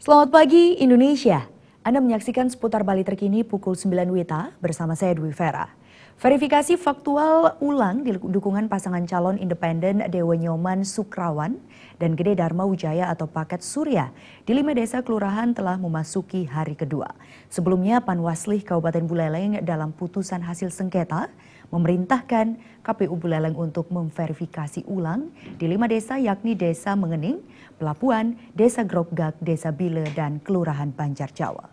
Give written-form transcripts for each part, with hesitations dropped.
Selamat pagi Indonesia. Anda menyaksikan seputar Bali terkini pukul 9 WITA bersama saya Dwi Vera. Verifikasi faktual ulang di dukungan pasangan calon independen Dewa Nyoman Sukrawan dan Gede Dharma Wijaya atau Paket Surya di 5 desa kelurahan telah memasuki hari kedua. Sebelumnya Panwaslih Kabupaten Buleleng dalam putusan hasil sengketa memerintahkan KPU Buleleng untuk memverifikasi ulang di 5 desa yakni Desa Mengening, Pelapuan, Desa Grogak, Desa Bile, dan Kelurahan Banjar Jawa.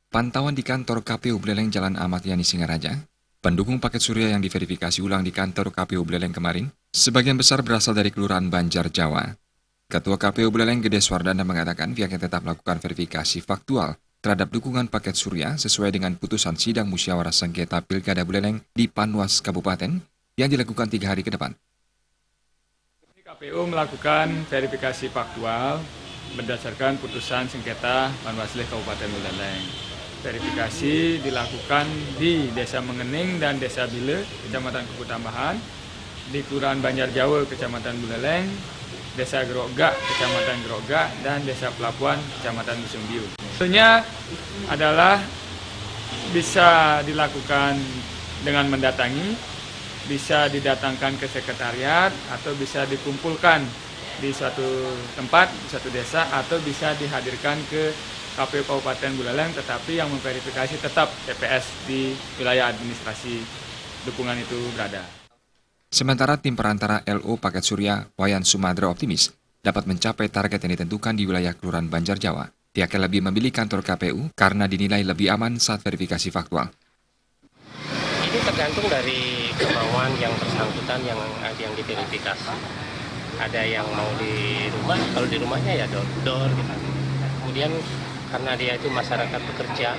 Pantauan di kantor KPU Buleleng Jalan Ahmad Yani Singaraja, pendukung Paket Surya yang diverifikasi ulang di kantor KPU Buleleng kemarin, sebagian besar berasal dari Kelurahan Banjar Jawa. Ketua KPU Buleleng Gede Swardana mengatakan pihaknya tetap melakukan verifikasi faktual terhadap dukungan Paket Surya sesuai dengan putusan sidang musyawarah sengketa Pilkada Buleleng di Panwas Kabupaten yang dilakukan 3 hari ke depan. KPU melakukan verifikasi faktual berdasarkan putusan sengketa Panwaslih Kabupaten Buleleng. Verifikasi dilakukan di Desa Mengening dan Desa Bile, Kecamatan Kuku Tambahan, di Kelurahan Banjar Jawa, Kecamatan Buleleng, Desa Grogak, Kecamatan Grogak, dan Desa Pelapuan, Kecamatan Musumbiu. Tentunya adalah bisa dilakukan dengan mendatangi, bisa didatangkan ke sekretariat, atau bisa dikumpulkan di suatu tempat, di suatu desa, atau bisa dihadirkan ke KPU Kabupaten Buleleng, tetapi yang memverifikasi tetap TPS di wilayah administrasi dukungan itu berada. Sementara tim perantara LO Paket Surya, Wayan Sumadra optimis dapat mencapai target yang ditentukan di wilayah Kelurahan Banjar Jawa. Pihaknya lebih memilih kantor KPU karena dinilai lebih aman saat verifikasi faktual. Ini tergantung dari kemauan yang bersangkutan yang diverifikasi. Ada yang mau di rumah, kalau di rumahnya ya door gitu. Kemudian karena dia itu masyarakat pekerja,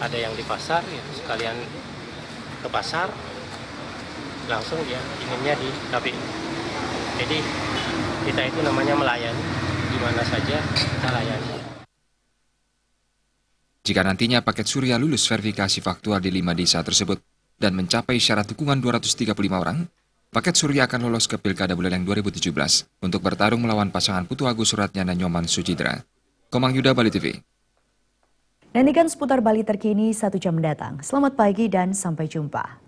ada yang di pasar, ya sekalian ke pasar, langsung dia inginnya di KPU. Jadi kita itu namanya melayani, di mana saja kita layani. Jika nantinya Paket Surya lulus verifikasi faktual di 5 desa tersebut dan mencapai syarat dukungan 235 orang, Paket Surya akan lolos ke Pilkada Buleleng 2017 untuk bertarung melawan pasangan Putu Agus Suratnyana Nyoman Sucidra. Komang Yuda, Bali TV. Nantikan seputar Bali terkini 1 jam mendatang. Selamat pagi dan sampai jumpa.